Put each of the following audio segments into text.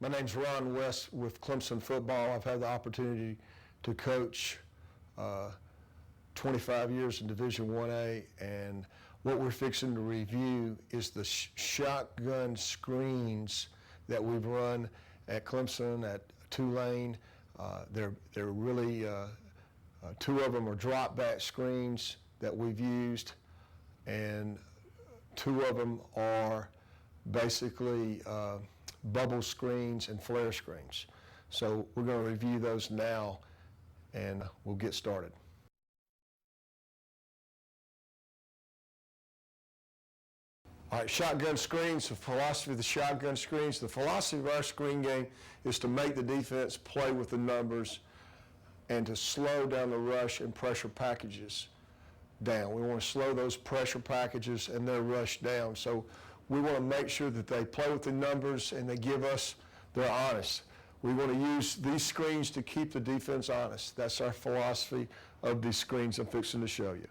My name's Ron West with Clemson football. I've had the opportunity to coach 25 years in Division 1A, and what we're fixing to review is the shotgun screens that we've run at Clemson, at Tulane. They're really, two of them are drop back screens that we've used, and two of them are basically bubble screens and flare screens. So we're going to review those now, and we'll get started. All right, shotgun screens, the philosophy of the shotgun screens. The philosophy of our screen game is to make the defense play with the numbers and to slow down the rush and pressure packages down. We want to slow those pressure packages and their rush down. So we want to make sure that they play with the numbers and they give us, they're honest. We want to use these screens to keep the defense honest. That's our philosophy of these screens I'm fixing to show you.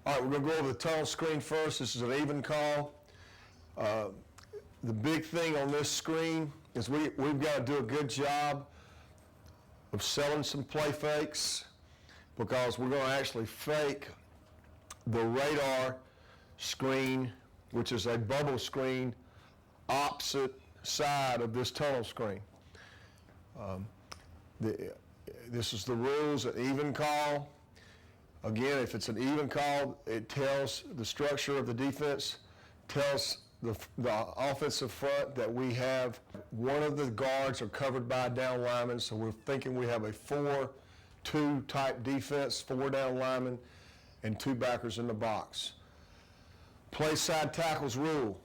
All right, we're going to go over the tunnel screen first. This is an even call. The big thing on this screen is we've got to do a good job of selling some play fakes, because we're going to actually fake the radar screen, which is a bubble screen, opposite side of this tunnel screen. This is the rules, an even call. Again, if it's an even call, it tells the structure of the defense, tells the offensive front that we have one of the guards are covered by a down lineman, so we're thinking we have a 4-2 type defense, 4 down linemen, and 2 backers in the box. Play side tackles rule: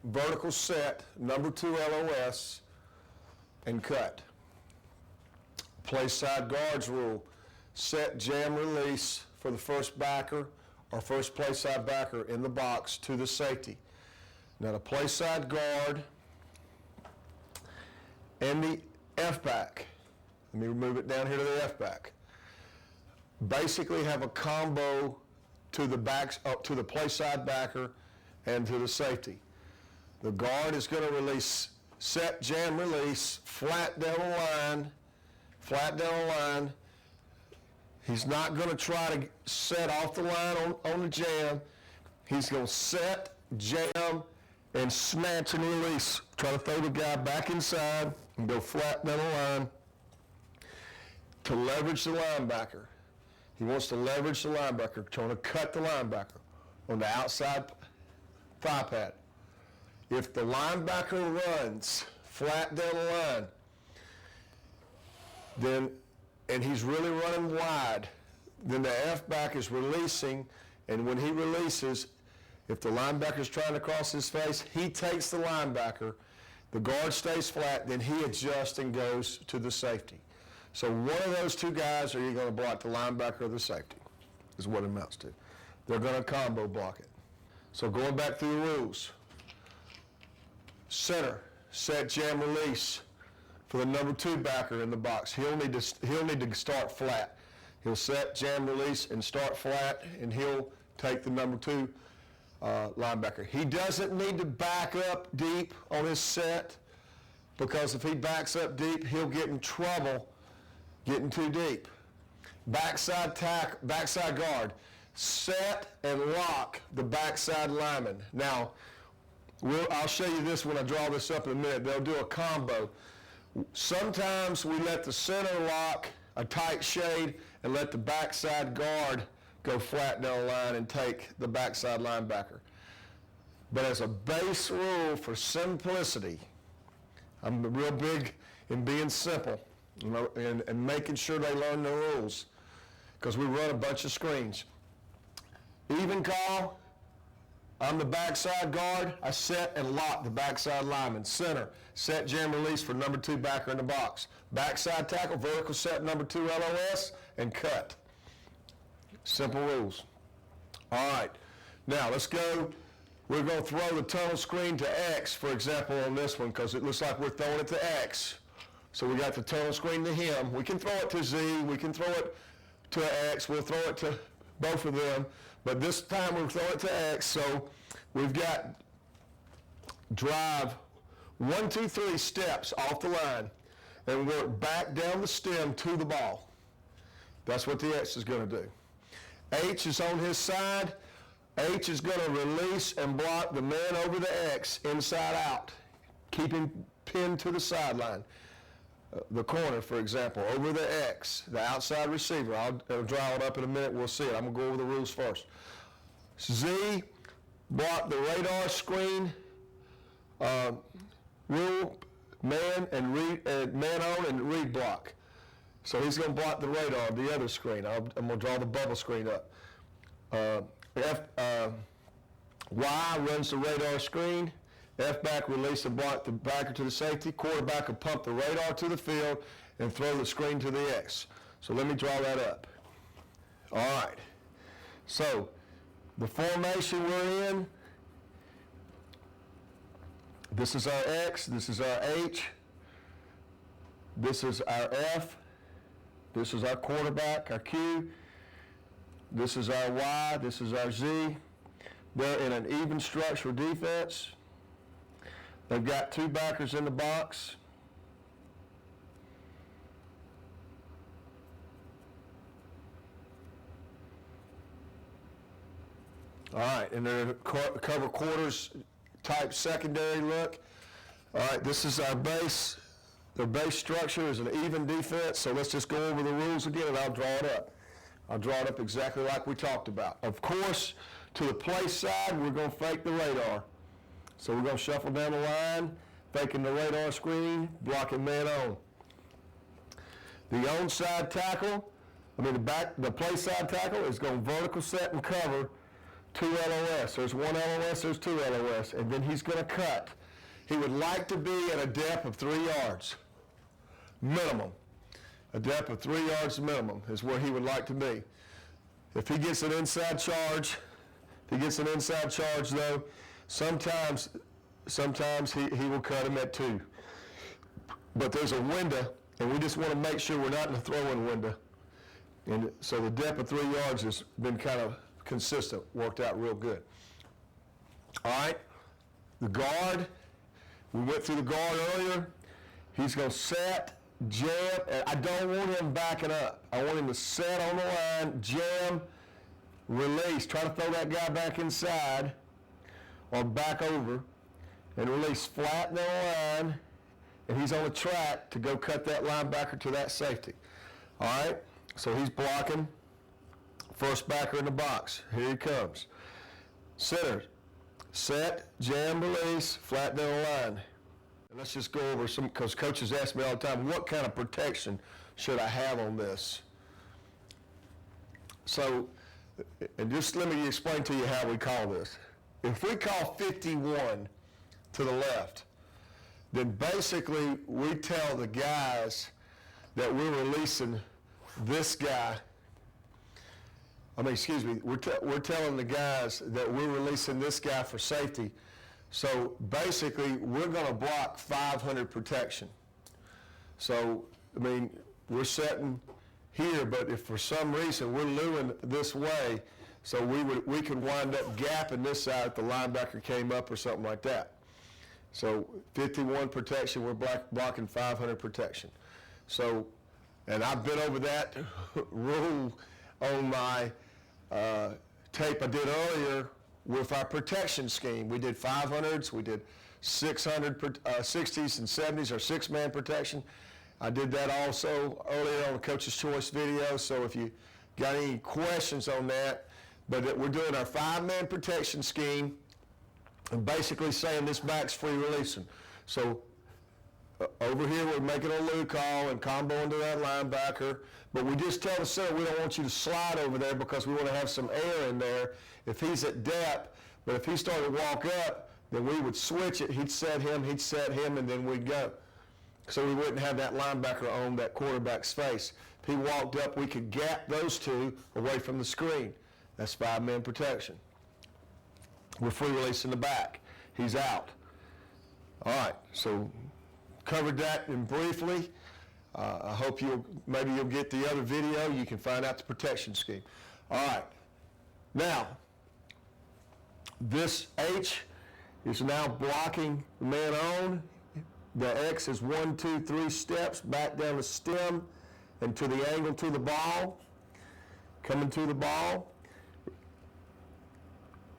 vertical set, number 2 LOS, and cut. Play side guards rule: set, jam, release for the first backer or first play side backer in the box to the safety. Now the play side guard and the F-back, let me move it down here to the F-back, basically have a combo to the backs, up to the play side backer and to the safety. The guard is going to release, set, jam, release, flat down the line, flat down the line. He's not going to try to set off the line on the jam. He's going to set, jam, and snatch and release. Try to throw the guy back inside and go flat down the line to leverage the linebacker. He wants to leverage the linebacker, trying to cut the linebacker on the outside thigh pad. If the linebacker runs flat down the line, then, and he's really running wide, then the F-back is releasing, and when he releases, if the linebacker is trying to cross his face, he takes the linebacker, the guard stays flat, then he adjusts and goes to the safety. So one of those two guys are either going to block the linebacker or the safety, is what it amounts to. They're going to combo block it. So going back through the rules: center, set, jam, release for the number 2 backer in the box. He'll need to start flat. He'll set, jam, release, and start flat, and he'll take the number 2 linebacker. He doesn't need to back up deep on his set, because if he backs up deep, he'll get in trouble getting too deep. Backside guard, set and lock the backside lineman. Now, I'll show you this when I draw this up in a minute. They'll do a combo. Sometimes we let the center lock a tight shade and let the backside guard go flat down the line and take the backside linebacker. But as a base rule for simplicity, I'm real big in being simple, you know, and making sure they learn the rules, because we run a bunch of screens. Even call, I'm the backside guard, I set and lock the backside lineman. Center, set, jam, release for number 2 backer in the box. Backside tackle, vertical set, number 2 LOS, and cut. Simple rules. All right, now let's go. We're going to throw the tunnel screen to X, for example, on this one, because it looks like we're throwing it to X. So we got the tunnel screen to him. We can throw it to Z, we can throw it to X, we'll throw it to both of them, but this time we'll throw it to X. So we've got drive 1, 2, 3 steps off the line and work back down the stem to the ball. That's what the X is going to do. H is on his side. H is going to release and block the man over the X inside out, keeping pinned to the sideline. The corner, for example, over the X, the outside receiver. I'll draw it up in a minute. We'll see it. I'm going to go over the rules first. Z, block the radar screen, rule, man and read, man on and read block. So he's going to block the radar, the other screen. I'm going to draw the bubble screen up. Y runs the radar screen. F-back release and block the backer to the safety. Quarterback will pump the radar to the field and throw the screen to the X. So let me draw that up. All right. So the formation we're in, this is our X, this is our H, this is our F, this is our quarterback, our Q, this is our Y, this is our Z. They're in an even structure defense. They've got 2 backers in the box. All right, and they're cover quarters type secondary look. All right, this is our base. Their base structure is an even defense, so let's just go over the rules again and I'll draw it up. I'll draw it up exactly like we talked about. Of course, to the play side, we're going to fake the radar. So we're going to shuffle down the line, faking the radar screen, blocking man on. The onside tackle, the play side tackle is going vertical set and cover 2 LOS. There's 1 LOS, there's 2 LOS, and then he's going to cut. He would like to be at a depth of 3 yards, minimum. A depth of 3 yards minimum is where he would like to be. If he gets an inside charge, though, sometimes he will cut him at 2. But there's a window, and we just want to make sure we're not in the throwing window. And so the depth of 3 yards has been kind of consistent, worked out real good. All right, the guard, we went through the guard earlier. He's going to set, jam, and I don't want him backing up. I want him to set on the line, jam, release, try to throw that guy back inside or back over and release flat down the line, and he's on the track to go cut that linebacker to that safety. All right, so he's blocking. First backer in the box. Here he comes. Center. Set, jam, release, flat down the line. And let's just go over some, because coaches ask me all the time, what kind of protection should I have on this? So, and just let me explain to you how we call this. If we call 51 to the left, then basically we tell the guys that we're releasing this guy. We're telling the guys that we're releasing this guy for safety. So basically, we're going to block 500 protection. So, we're setting here, but if for some reason we're luring this way, so we could wind up gapping this side if the linebacker came up or something like that. So 51 protection, we're blocking 500 protection. So, and I've been over that rule on my tape I did earlier with our protection scheme. We did 500s, we did 600, 60s and 70s, or 6-man protection. I did that also earlier on the Coach's Choice video, so if you got any questions on that, but we're doing our 5-man protection scheme and basically saying this back's free releasing. So over here we're making a loo call and combo into that linebacker, but we just tell the center we don't want you to slide over there because we want to have some air in there if he's at depth. But if he started to walk up, then we would switch it. He'd set him, and then we'd go. So we wouldn't have that linebacker on that quarterback's face. If he walked up, we could gap those 2 away from the screen. That's 5-man protection. We're free releasing the back. He's out. All right, so covered that in briefly. I hope maybe you'll get the other video. You can find out the protection scheme. All right. Now, this H is now blocking the man on. The X is 1, 2, 3 steps back down the stem and to the angle to the ball. Coming to the ball.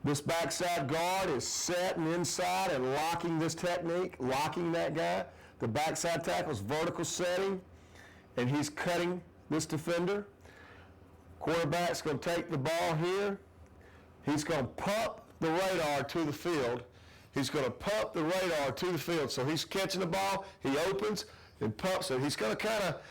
This backside guard is setting inside and locking this technique, locking that guy. The backside tackle is vertical setting, and he's cutting this defender. Quarterback's going to take the ball here. He's going to pump the radar to the field. He's going to pump the radar to the field. So he's catching the ball, he opens and pumps it. He's going to kind of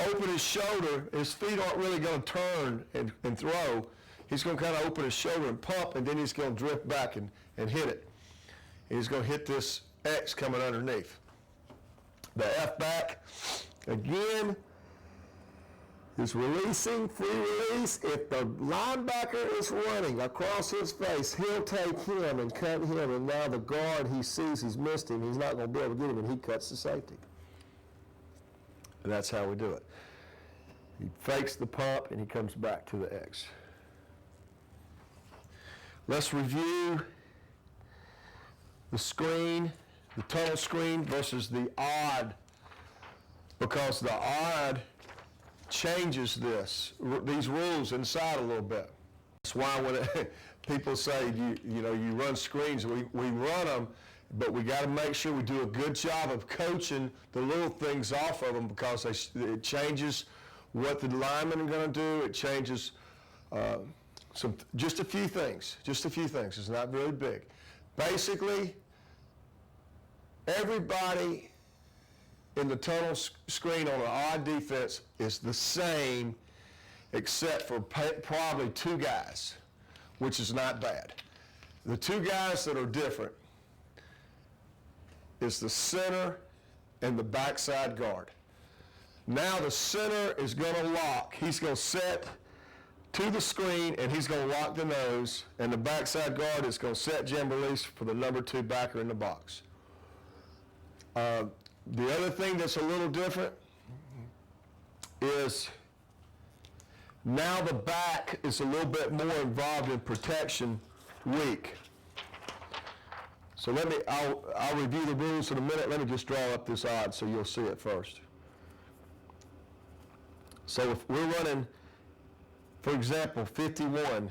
open his shoulder. His feet aren't really going to turn and throw. He's going to kind of open his shoulder and pump, and then he's going to drift back and hit it. And he's going to hit this X coming underneath. The F back, again, is releasing, free release. If the linebacker is running across his face, he'll take him and cut him, and now the guard, he sees he's missed him. He's not going to be able to get him, and he cuts the safety. And that's how we do it. He fakes the pump, and he comes back to the X. Let's review the screen, the tunnel screen versus the odd, because the odd changes these rules inside a little bit. That's why when people say you run screens, we run them, but we got to make sure we do a good job of coaching the little things off of them, because it changes what the linemen are going to do. It changes just a few things. It's not very big. Basically, everybody in the tunnel screen on an odd defense is the same, except for probably two guys, which is not bad. The two guys that are different is the center and the backside guard. Now the center is going to lock. He's going to set to the screen, and he's going to lock the nose, and the backside guard is going to set jam release for the number 2 backer in the box. The other thing that's a little different is now the back is a little bit more involved in protection week. So I'll review the rules in a minute. Let me just draw up this odd so you'll see it first. So if we're running, for example, 51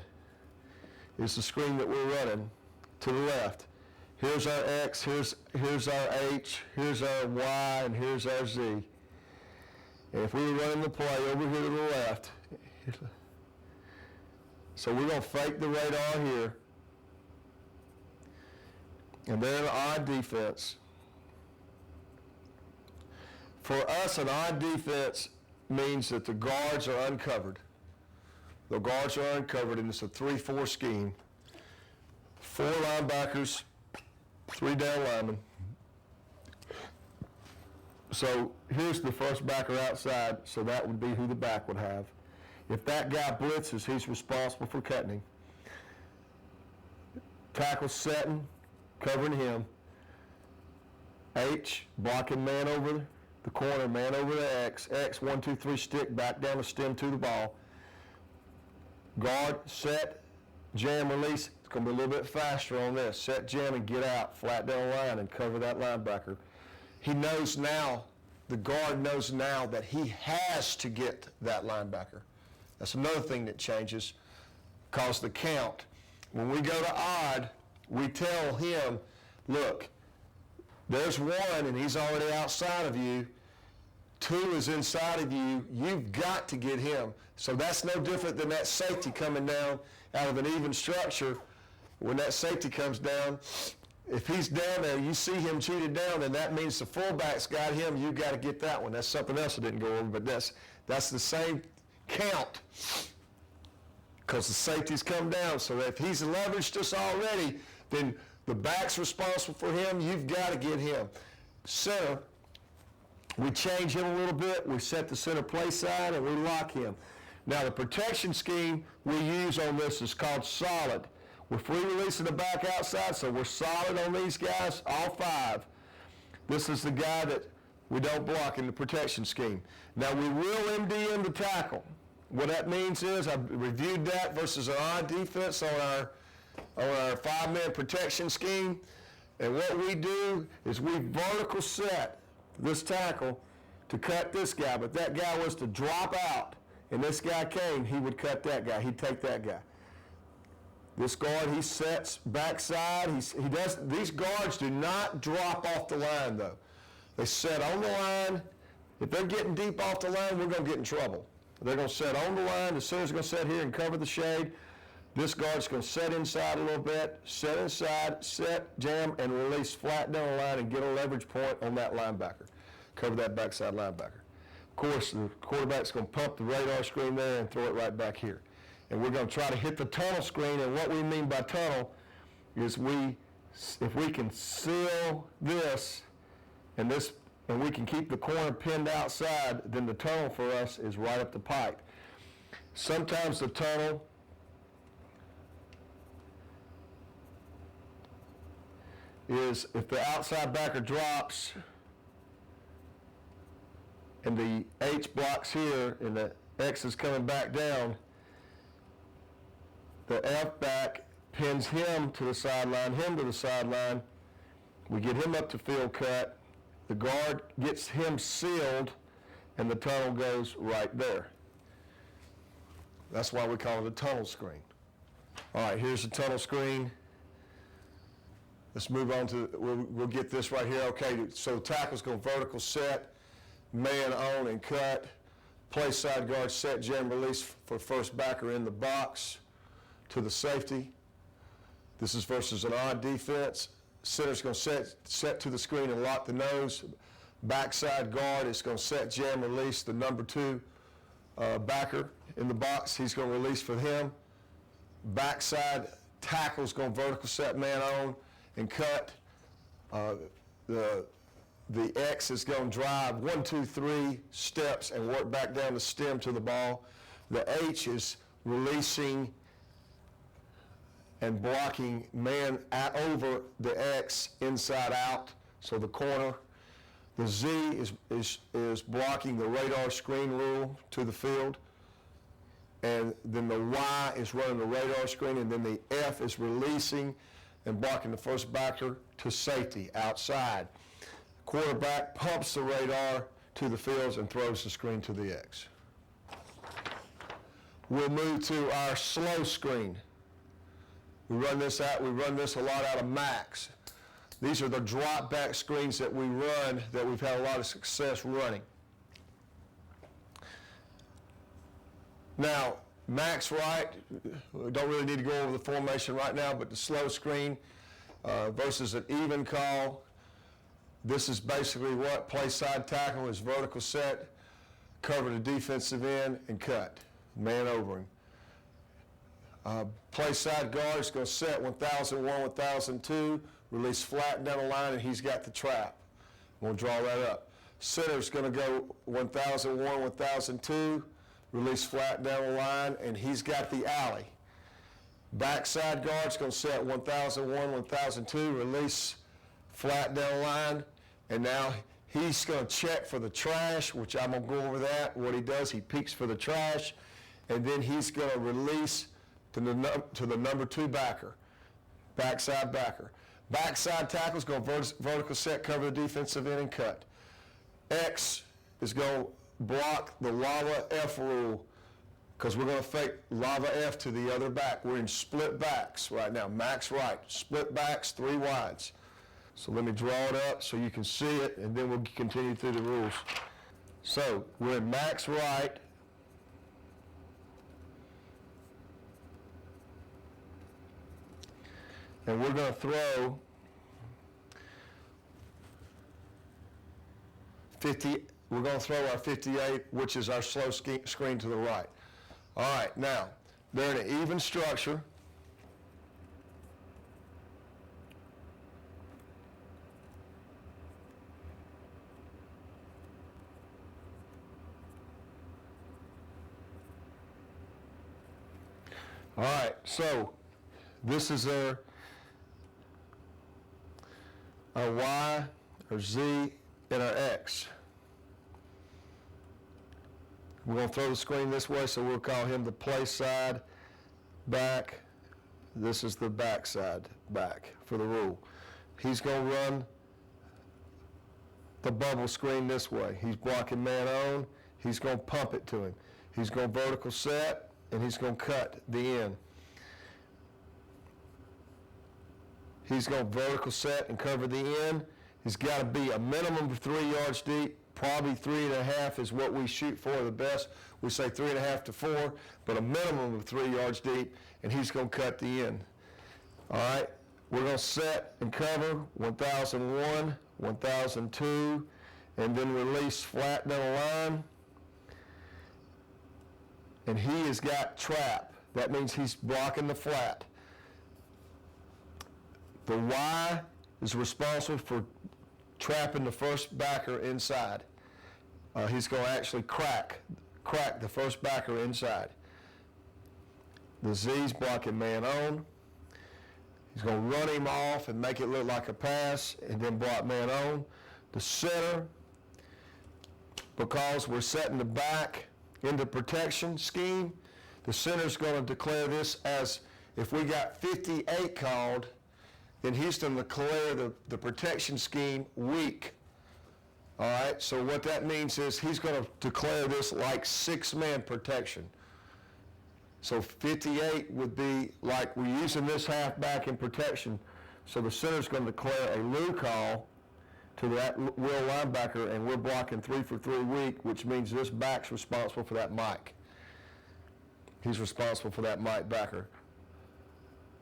is the screen that we're running to the left. Here's our X, here's our H, here's our Y, and here's our Z. And if we were running the play over here to the left, so we're going to fake the radar here. And then an odd defense. For us, an odd defense means that the guards are uncovered. The guards are uncovered, and it's a 3-4 scheme. 4 linebackers, 3 down linemen. So here's the first backer outside, so that would be who the back would have. If that guy blitzes, he's responsible for cutting him. Tackle setting, covering him. H, blocking man over the corner, man over the X. X, 1, 2, 3 stick, back down the stem to the ball. Guard, set, jam, release. It's going to be a little bit faster on this. Set, jam, and get out, flat down line, and cover that linebacker. He knows now, the guard knows now that he has to get that linebacker. That's another thing that changes, because the count. When we go to odd, we tell him, look, there's 1 and he's already outside of you. 2 is inside of you. You've got to get him. So that's no different than that safety coming down out of an even structure. When that safety comes down, if he's down there, you see him cheated down, then that means the fullback's got him. You've got to get that one. That's something else I didn't go over, but that's the same count, because the safety's come down. So if he's leveraged us already, then the back's responsible for him. You've got to get him. Center, we change him a little bit. We set the center play side, and we lock him. Now, the protection scheme we use on this is called solid. We're free releasing the back outside, so we're solid on these guys, all 5. This is the guy that we don't block in the protection scheme. Now, we will MDM the tackle. What that means is, I've reviewed that versus an odd defense on our 5-man protection scheme. And what we do is we vertical set this tackle to cut this guy, but that guy was to drop out, and this guy came, he would cut that guy. He'd take that guy. This guard, he sets backside. He does. These guards do not drop off the line, though. They set on the line. If they're getting deep off the line, we're going to get in trouble. They're going to set on the line. The center's going to set here and cover the shade. This guard's going to set inside a little bit, set inside, set, jam, and release flat down the line and get a leverage point on that linebacker. Cover that backside linebacker. Of course, the quarterback's going to pump the radar screen there and throw it right back here. And we're going to try to hit the tunnel screen, and what we mean by tunnel is if we can seal this, and we can keep the corner pinned outside, then the tunnel for us is right up the pipe. Sometimes the tunnel is if the outside backer drops and the H blocks here and the X is coming back down, the F back pins him to the sideline, we get him up to field cut, the guard gets him sealed, and the tunnel goes right there. That's why we call it a tunnel screen. All right, here's the tunnel screen. Let's move on to, we'll get this right here. Okay, so the tackle's going vertical set, man on and cut, play side guard set, jam release for first backer in the box to the safety. This is versus an odd defense. Center's going to set to the screen and lock the nose. Backside guard is going to set, jam, release the number 2 backer in the box. He's going to release for him. Backside tackle's going vertical set, man on and cut. The X is going to drive 1, 2, 3 steps and work back down the stem to the ball. The H is releasing and blocking man over the X inside out, so the corner. The Z is blocking the radar screen rule to the field, and then the Y is running the radar screen, and then the F is releasing and blocking the first backer to safety outside. Quarterback pumps the radar to the fields and throws the screen to the X. We'll move to our slow screen. We run this a lot out of Max. These are the drop back screens that we run, that we've had a lot of success running. Now, Max right, we don't really need to go over the formation right now, but the slow screen versus an even call. This is basically what play side tackle is vertical set, cover the defensive end, and cut. Man over him. Play side guard is going to set 1001, 1002, release flat down the line, and he's got the trap. We'll draw that up. Center's going to go 1001, 1002, release flat down the line, and he's got the alley. Backside guard's going to set 1001, 1002, release flat down the line, and now he's going to check for the trash, which I'm going to go over that. What he does, he peeks for the trash, and then he's going to release to the number 2 backer, backside backer. Backside tackle's going to vertical set, cover the defensive end, and cut. X is going to block the lava F rule, because we're going to fake lava F to the other back. We're in split backs right now. Max right, split backs, 3 wides. So let me draw it up so you can see it, and then we'll continue through the rules. So we're in max right. And we're going to throw 50, we're going to throw our 58, which is our slow screen to the right. All right, now, they're in an even structure. All right, so this is our Y, our Z, and our X. We're going to throw the screen this way, so we'll call him the play side back. This is the backside back for the rule. He's going to run the bubble screen this way. He's blocking man on. He's going to pump it to him. He's going to vertical set, and he's going to cut the end. He's going to vertical set and cover the end. He's got to be a minimum of 3 yards deep. Probably 3.5 is what we shoot for the best. We say 3.5 to 4, but a minimum of 3 yards deep, and he's going to cut the end. All right, we're going to set and cover 1001, 1002, and then release flat down the line. And he has got trap. That means he's blocking the flat. The Y is responsible for trapping the first backer inside. He's going to actually crack the first backer inside. The Z's blocking man on. He's going to run him off and make it look like a pass and then block man on. The center, because we're setting the back into protection scheme, the center's going to declare this as, if we got 58 called, then he's going to declare the protection scheme weak. All right, so what that means is he's going to declare this like 6-man protection. So 58 would be like we're using this halfback in protection. So the center's going to declare a Lou call to that will linebacker, and we're blocking 3 for 3 weak, which means this back's responsible for that Mike. He's responsible for that Mike backer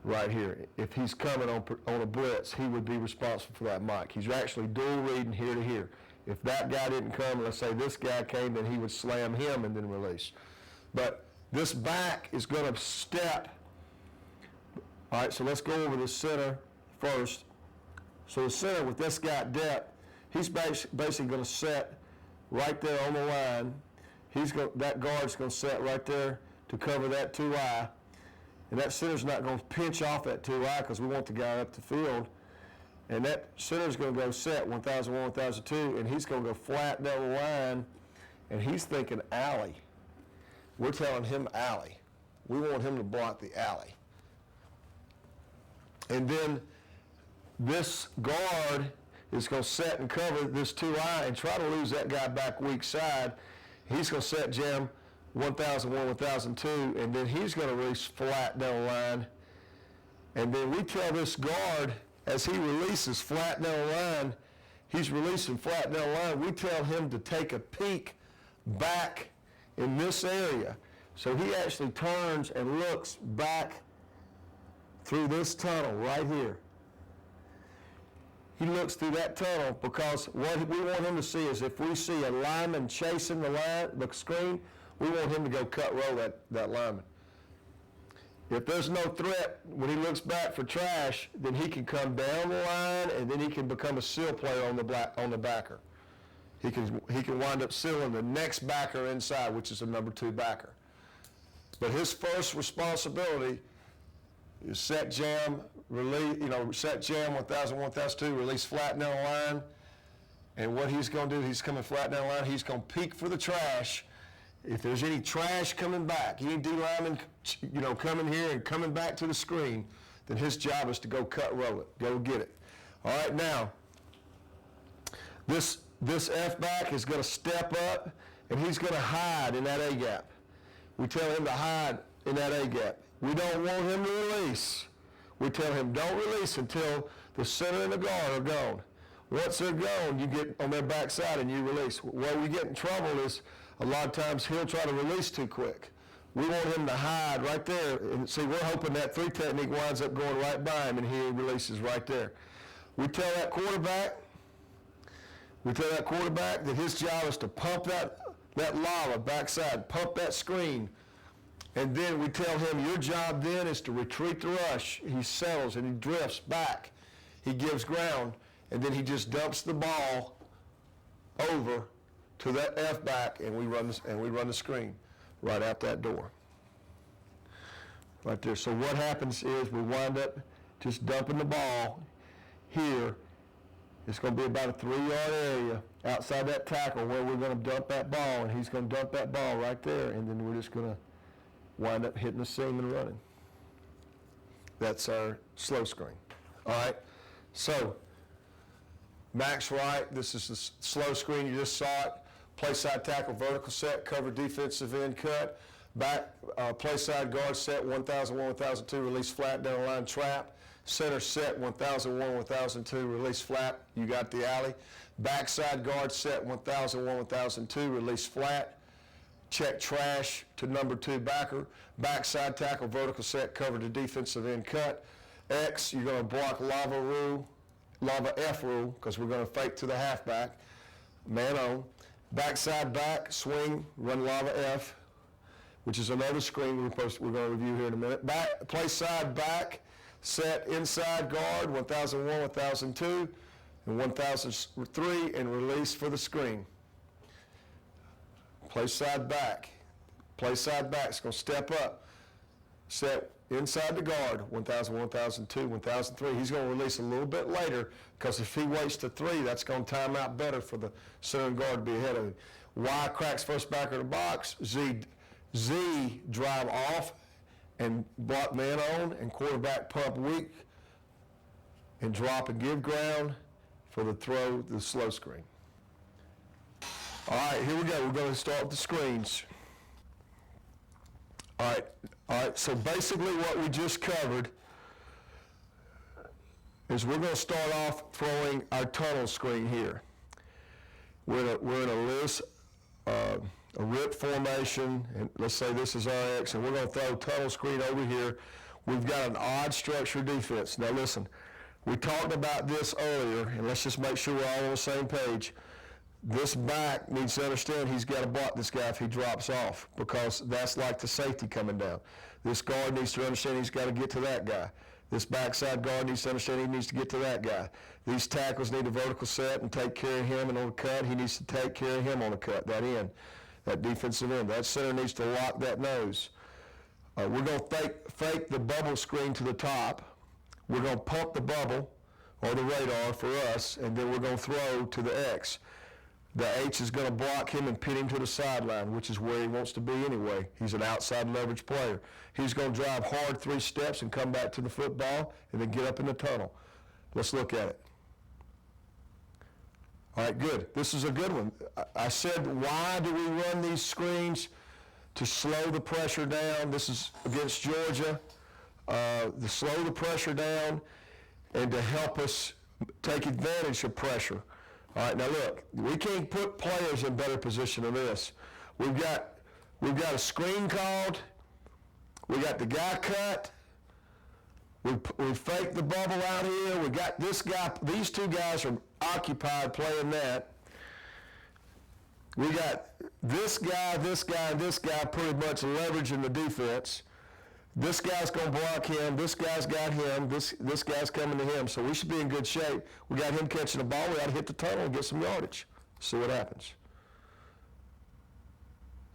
right here. If he's coming on a blitz, he would be responsible for that Mike. He's actually dual reading here to here. If that guy didn't come, let's say this guy came, then he would slam him and then release. But this back is going to step. All right, so let's go over the center first. So the center with this guy at depth, he's basically going to set right there on the line. That guard's going to set right there to cover that 2I. And that center's not going to pinch off that 2I because we want the guy up the field. And that center's going to go set 1001, 1002, and he's going to go flat down the line, and he's thinking alley. We're telling him alley. We want him to block the alley. And then this guard is going to set and cover this 2I and try to lose that guy back weak side. He's going to set jam 1001, 1002, and then he's going to release flat down the line. And then we tell this guard, as he releases flat down the line, he's releasing flat down the line, we tell him to take a peek back in this area. So he actually turns and looks back through this tunnel right here. He looks through that tunnel because what we want him to see is if we see a lineman chasing the screen, we want him to go cut roll that lineman. If there's no threat, when he looks back for trash, then he can come down the line and then he can become a seal player on the backer. He can wind up sealing the next backer inside, which is a number 2 backer. But his first responsibility is set jam, release, set jam 1001, 1002, release flat down the line. And what he's going to do, he's coming flat down the line, he's going to peek for the trash. If there's any trash coming back, any D lineman, coming here and coming back to the screen, then his job is to go cut roll it, go get it. All right, now, this F back is going to step up, and he's going to hide in that A gap. We tell him to hide in that A gap. We don't want him to release. We tell him don't release until the center and the guard are gone. Once they're gone, you get on their backside and you release. Where we get in trouble is a lot of times he'll try to release too quick. We want him to hide right there. And see, we're hoping that 3 technique winds up going right by him and he releases right there. We tell that quarterback that his job is to pump that lava backside, pump that screen. And then we tell him your job then is to retreat the rush. He settles and he drifts back. He gives ground, and then he just dumps the ball over to that F back, and we run the screen right out that door. Right there. So what happens is we wind up just dumping the ball here. It's going to be about a 3-yard area outside that tackle where we're going to dump that ball, and he's going to dump that ball right there, and then we're just going to wind up hitting the seam and running. That's our slow screen. All right. So Max right, this is the slow screen, you just saw it. Play side tackle, vertical set, cover defensive end cut. Back, play side guard set, 1001, 1002, release flat, down the line trap. Center set, 1001, 1002, release flat, you got the alley. Backside guard set, 1001, 1002, release flat. Check trash to number 2 backer. Backside tackle, vertical set, cover to defensive end cut. X, you're going to block lava F rule, because we're going to fake to the halfback. Man on. Backside back, swing, run lava F, which is another screen we're going to review here in a minute. Back, play side back, set inside guard, 1001, 1002, and 1003, and release for the screen. Play side back. Play side back. It's going to step up. Set inside the guard, 1001, 1002, 1003. He's going to release a little bit later, because if he waits to 3, that's going to time out better for the center and guard to be ahead of him. Y cracks first backer in the box. Z drive off and block man on, and quarterback pump weak and drop and give ground for the throw, the slow screen. All right, here we go. We're going to start with the screens. All right, so basically what we just covered is we're going to start off throwing our tunnel screen here. We're in a list, a rip formation, and let's say this is our X, and we're going to throw tunnel screen over here. We've got an odd structure defense. Now listen, we talked about this earlier, and let's just make sure we're all on the same page. This back needs to understand he's got to block this guy if he drops off, because that's like the safety coming down. This guard needs to understand he's got to get to that guy. This backside guard needs to understand he needs to get to that guy. These tackles need a vertical set and take care of him, and on the cut, he needs to take care of him on the cut, that end, that defensive end. That center needs to lock that nose. We're going to fake the bubble screen to the top. We're going to pump the bubble, or the radar for us, and then we're going to throw to the X. The H is going to block him and pin him to the sideline, which is where he wants to be anyway. He's an outside leverage player. He's going to drive hard 3 steps and come back to the football and then get up in the tunnel. Let's look at it. All right, good. This is a good one. I said, why do we run these screens? To slow the pressure down. This is against Georgia. To slow the pressure down and to help us take advantage of pressure. All right, now look, we can't put players in better position than this. We've got a screen called. We got the guy cut. We faked the bubble out here. We got this guy. These 2 guys are occupied playing that. We got this guy, and this guy pretty much leveraging the defense. This guy's going to block him. This guy's got him. This guy's coming to him. So we should be in good shape. We got him catching the ball. We got to hit the tunnel and get some yardage. See what happens.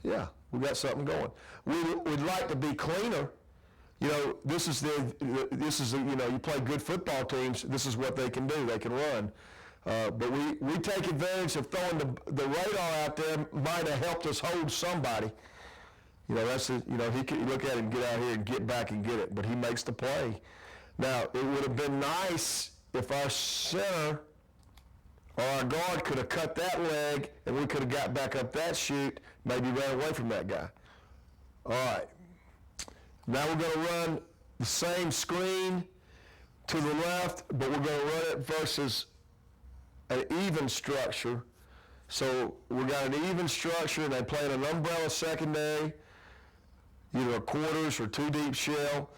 Yeah, we got something going. We'd like to be cleaner. You know, this is you know, you play good football teams. This is what they can do. They can run. But we take advantage of throwing the radar out there. Might have helped us hold somebody. You know, he could look at it and get out here and get back and get it, but he makes the play. Now, it would have been nice if our center or our guard could have cut that leg and we could have got back up that chute, maybe ran away from that guy. All right. Now we're going to run the same screen to the left, but we're going to run it versus an even structure. So we got an even structure, and they play an umbrella secondary, either a quarters or 2 deep shell.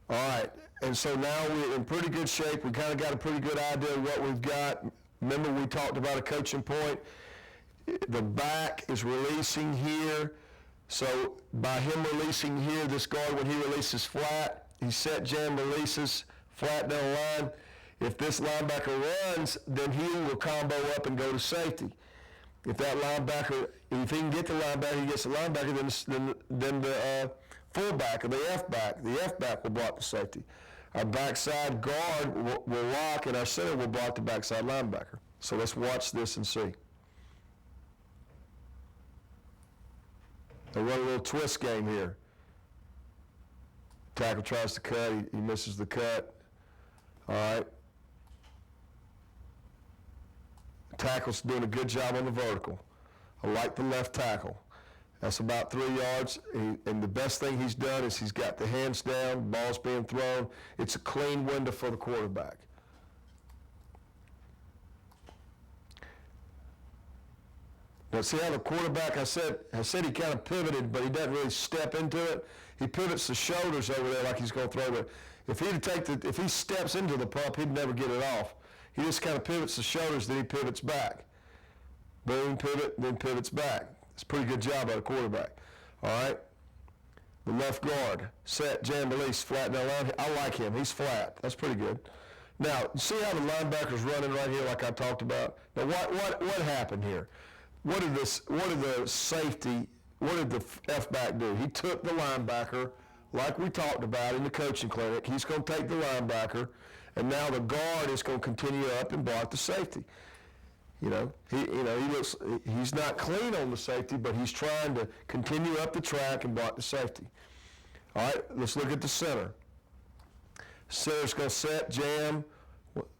All right, and so now we're in pretty good shape. We kind of got a pretty good idea of what we've got. Remember we talked about a coaching point. The back is releasing here. So by him releasing here, this guard, when he releases flat, he set jam releases flat down the line. If this linebacker runs, then he will combo up and go to safety. If that linebacker, if he can get the linebacker, he gets the linebacker, then the fullback or the F-back will block the safety. Our backside guard will lock, and our center will block the backside linebacker. So let's watch this and see. They run a little twist game here. Tackle tries to cut, he misses the cut. All right. tackle's doing a good job on the vertical. I like the left tackle. That's about 3 yards, and the best thing he's done is he's got the hands down, ball's being thrown. It's a clean window for the quarterback. Now see how the quarterback, I said he kind of pivoted, but he doesn't really step into it. He pivots the shoulders over there like he's going to throw it. If he steps into the pump, he'd never get it off. He just kind of pivots the shoulders, then he pivots back. Boom, pivot, then pivots back. It's a pretty good job by the quarterback. All right. The left guard, set, jam, release, flat down line. I like him. He's flat. That's pretty good. Now, see how the linebacker's running right here like I talked about? Now, what happened here? What did the F-back do? He took the linebacker, like we talked about in the coaching clinic. He's going to take the linebacker, and now the guard is going to continue up and block the safety. He's not clean on the safety, but he's trying to continue up the track and block the safety. All right, let's look at the center. Center's going to set, jam,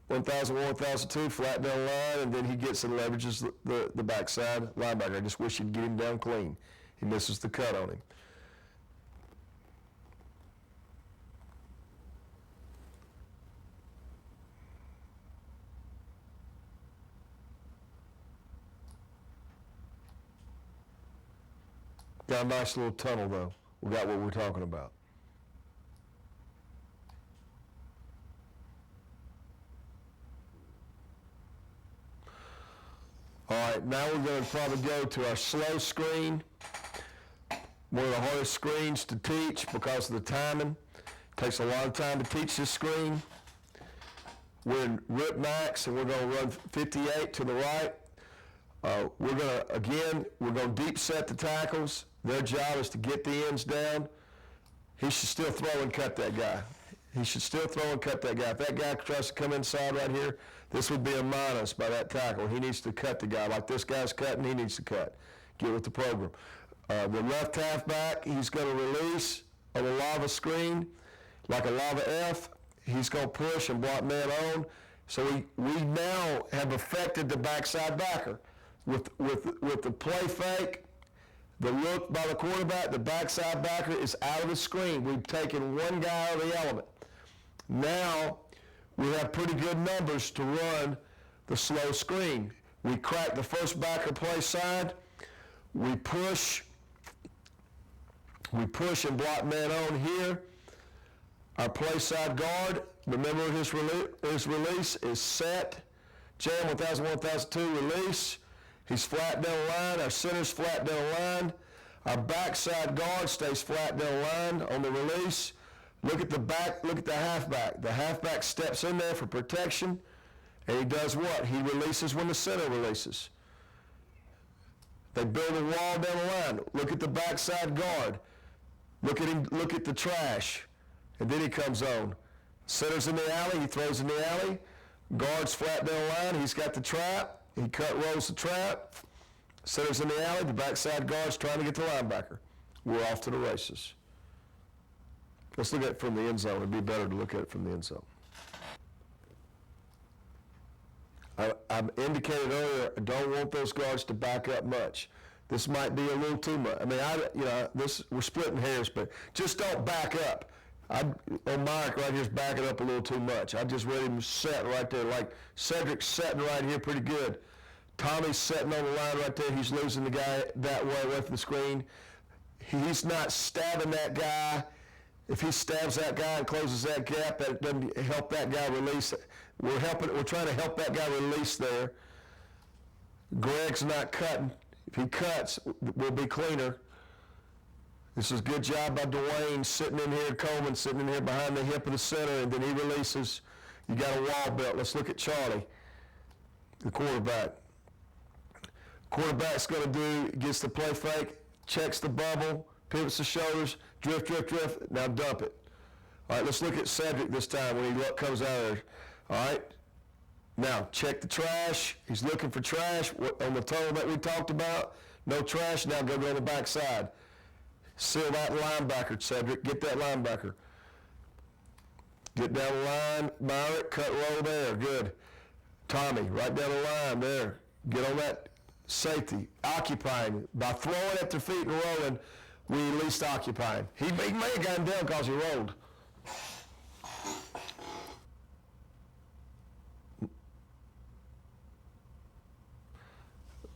1,001, 1,002, flat down line, and then he gets and leverages the backside linebacker. I just wish he'd get him down clean. He misses the cut on him. Got a nice little tunnel, though. We got what we're talking about. All right, now we're going to probably go to our slow screen. One of the hardest screens to teach because of the timing. It takes a lot of time to teach this screen. We're in rip max, and we're going to run 58 to the right. We're going to deep set the tackles. Their job is to get the ends down. He should still throw and cut that guy. He should still throw and cut that guy. If that guy tries to come inside right here, this would be a minus by that tackle. He needs to cut the guy. Like this guy's cutting, he needs to cut. Get with the program. The left halfback, he's going to release on a lava screen, like a lava F. He's going to push and block man on. So we now have affected the backside backer. With the play fake, the look by the quarterback, the backside backer is out of the screen. We've taken one guy out of the element. Now we have pretty good numbers to run the slow screen. We crack the first backer play side. We push and block man on here. Our play side guard, remember his release is set. Jam 1,001, 1,002, release. He's flat down the line. Our center's flat down the line. Our backside guard stays flat down the line on the release. Look at the back. Look at the halfback. The halfback steps in there for protection, and he does what? He releases when the center releases. They build a wall down the line. Look at the backside guard. Look at him. Look at the trash, and then he comes on. Center's in the alley. He throws in the alley. Guard's flat down the line. He's got the trap. He rolls the trap. Center's in the alley. The backside guard's trying to get the linebacker. We're off to the races. Let's look at it from the end zone. It'd be better to look at it from the end zone. I indicated earlier, I don't want those guards to back up much. This might be a little too much. I mean, we're splitting hairs, but just don't back up. Mike right here is backing up a little too much. I just read him set right there. Like Cedric's setting right here pretty good. Tommy's setting on the line right there. He's losing the guy that way away from the screen. He's not stabbing that guy. If he stabs that guy and closes that gap, that doesn't help that guy release. We're trying to help that guy release there. Greg's not cutting. If he cuts, we'll be cleaner. This is a good job by Dwayne sitting in here, Coleman sitting in here behind the hip of the center, and then he releases. You got a wall built. Let's look at Charlie, the quarterback. Quarterback's going to gets the play fake, checks the bubble, pivots the shoulders, drift. Now dump it. All right, let's look at Cedric this time when he comes out of there. All right. Now check the trash. He's looking for trash on the tunnel that we talked about. No trash. Now go to the backside. Seal that linebacker, Cedric. Get that linebacker. Get down the line, Myrick, cut roll there. Good. Tommy, right down the line there. Get on that safety, occupying. By throwing at their feet and rolling, we at least occupying. He may have gotten down because he rolled.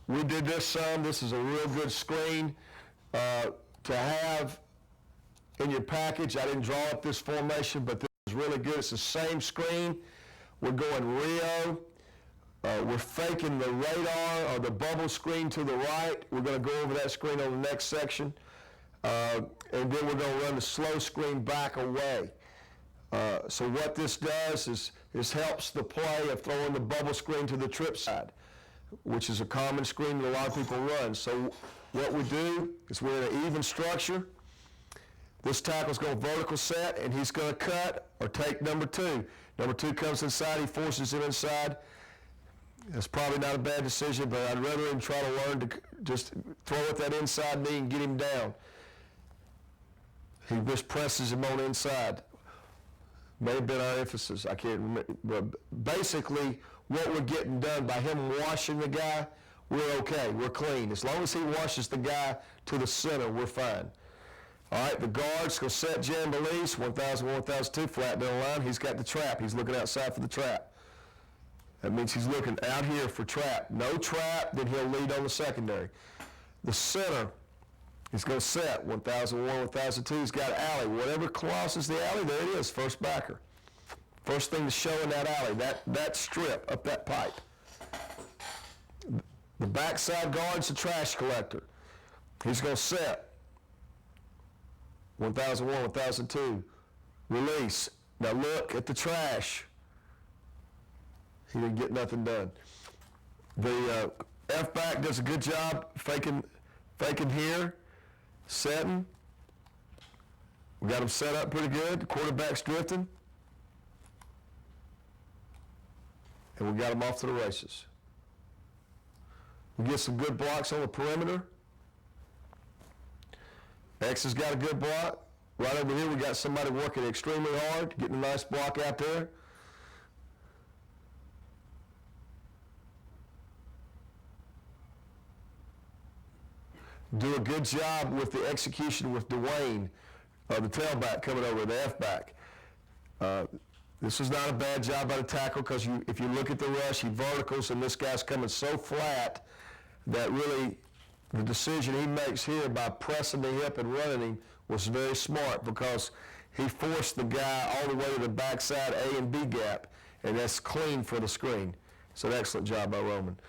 We did this some. This is a real good screen to have in your package. I didn't draw up this formation, but this is really good. It's the same screen. We're going Rio. We're faking the radar or the bubble screen to the right. We're going to go over that screen on the next section. And then we're going to run the slow screen back away. So what this does is helps the play of throwing the bubble screen to the trip side, which is a common screen that a lot of people run. So what we do is we're in an even structure. This tackle's going to vertical set, and he's going to cut or take number two. Number two comes inside, he forces him inside. That's probably not a bad decision, but I'd rather him try to learn to just throw at that inside knee and get him down. He just presses him on inside. May have been our emphasis, I can't remember. But basically, what we're getting done by him washing the guy, we're okay, we're clean. As long as he washes the guy to the center, we're fine. All right, the guard's going to set jam release, 1,000, 1,002, flat down the line. He's got the trap. He's looking outside for the trap. That means he's looking out here for trap. No trap, then he'll lead on the secondary. The center, he's going to set 1,001, 1,002. He's got alley. Whatever crosses the alley, there it is, first backer. First thing to show in that alley, that strip up that pipe. The backside guard's the trash collector. He's going to set 1,001, 1,002. Release. Now look at the trash. He didn't get nothing done. The F-back does a good job faking here, setting. We got him set up pretty good. The quarterback's drifting. And we got him off to the races. We get some good blocks on the perimeter. X has got a good block. Right over here we got somebody working extremely hard, getting a nice block out there. Do a good job with the execution with Dwayne, the tailback coming over, the F-back. This was not a bad job by the tackle because if you look at the rush, he verticals, and this guy's coming so flat that really the decision he makes here by pressing the hip and running him was very smart because he forced the guy all the way to the backside A and B gap, and that's clean for the screen. It's an excellent job by Roman.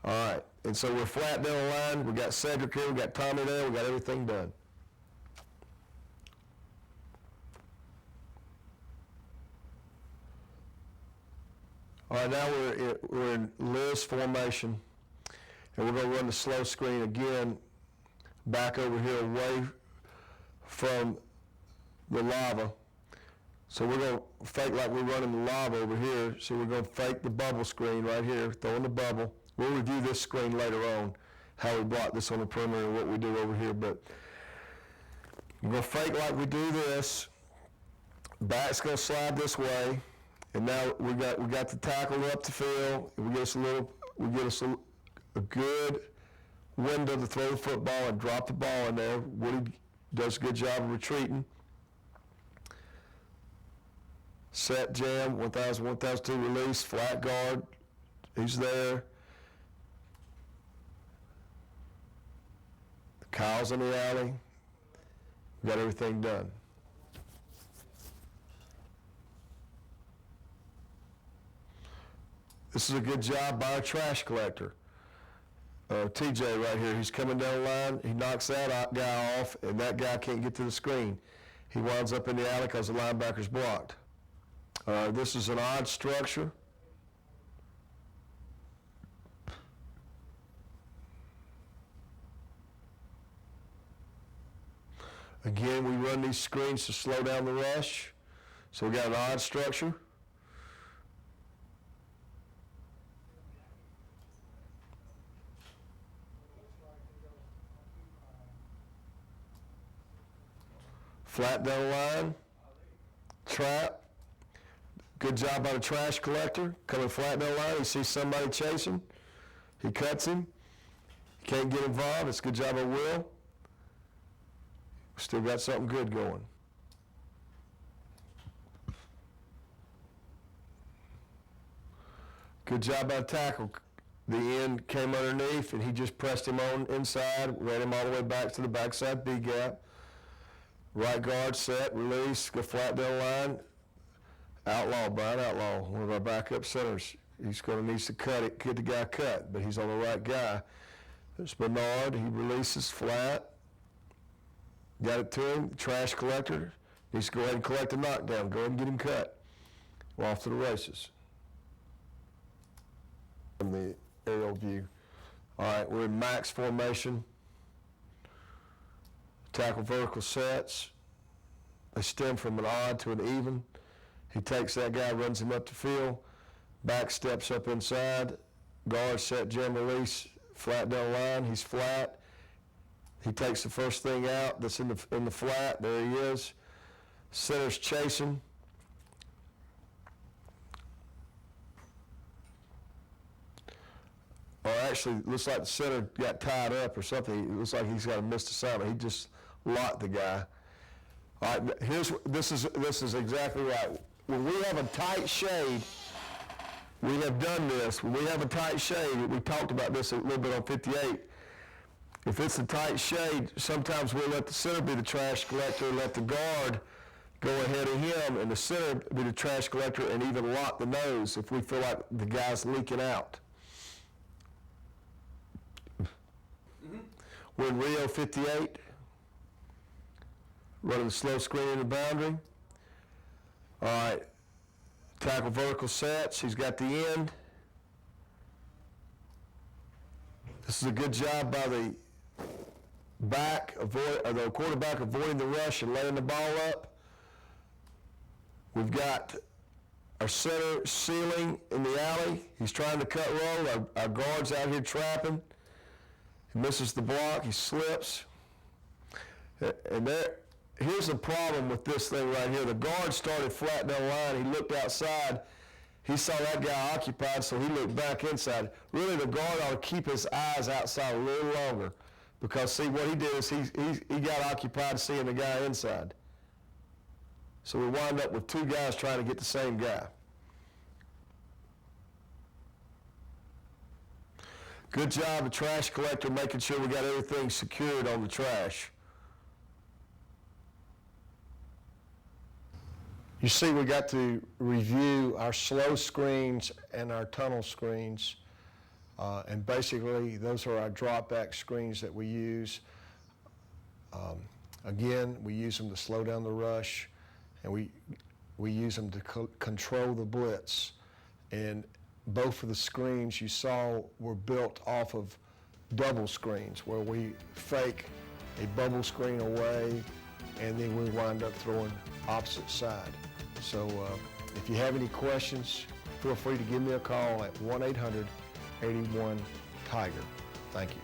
All right, and so we're flat down the line. We got Cedric here, we got Tommy there, we got everything done. All right, now we're in Liz formation, and we're going to run the slow screen again back over here away from the lava. So we're going to fake like we're running the lava over here. So we're going to fake the bubble screen right here, throwing the bubble. We'll review this screen later on, how we block this on the perimeter and what we do over here. But we're going to fake like we do this. Back's going to slide this way. And now we got the tackle up the field. We get us a good window to throw the football and drop the ball in there. Woody does a good job of retreating. Set jam, 1,000, 1,002 release, flat guard. He's there. Kyle's in the alley. We got everything done. This is a good job by our trash collector. TJ right here, he's coming down the line. He knocks that guy off, and that guy can't get to the screen. He winds up in the alley because the linebacker's blocked. This is an odd structure. Again, we run these screens to slow down the rush. So we got an odd structure. Flat down the line, trap. Good job by the trash collector. Coming flat down the line, he sees somebody chasing. He cuts him. He can't get involved. It's a good job of Will. Still got something good going. Good job by the tackle. The end came underneath, and he just pressed him on inside, ran him all the way back to the backside B gap. Right guard set, release, go flat down the line. Outlaw, Brian Outlaw, one of our backup centers. He's going to need to cut it, get the guy cut, but he's on the right guy. There's Bernard. He releases flat. Got it to him. Trash collector needs to go ahead and collect the knockdown. Go ahead and get him cut. We're off to the races. From the aerial view. All right, we're in max formation. Tackle vertical sets. They stem from an odd to an even. He takes that guy, runs him up the field. Back steps up inside. Guard set, jam release, flat down line. He's flat. He takes the first thing out that's in the flat. There he is. Center's chasing. Or actually, it looks like the center got tied up or something. It looks like he's got a missed assignment. He just locked the guy. All right, this is exactly right. When we have a tight shade, we have done this. When we have a tight shade, we talked about this a little bit on 58. If it's a tight shade, sometimes we'll let the center be the trash collector, let the guard go ahead of him, and the center be the trash collector and even lock the nose if we feel like the guy's leaking out. We're in Rio 58, running the slow screen in the boundary. All right, tackle vertical sets. He's got the end. This is a good job by the the quarterback avoiding the rush and laying the ball up. We've got our center sealing in the alley. He's trying to cut roll. Our guard's out here trapping. He misses the block. He slips. And here's the problem with this thing right here. The guard started flat down the line. He looked outside. He saw that guy occupied, so he looked back inside. Really, the guard ought to keep his eyes outside a little longer because, see, what he did is he got occupied seeing the guy inside. So we wind up with two guys trying to get the same guy. Good job, the trash collector, making sure we got everything secured on the trash. You see, we got to review our slow screens and our tunnel screens. And basically, those are our drop back screens that we use. Again, we use them to slow down the rush, and we use them to control the blitz. And both of the screens you saw were built off of double screens, where we fake a bubble screen away, and then we wind up throwing opposite side. So if you have any questions, feel free to give me a call at 1-800-81-TIGER. Thank you.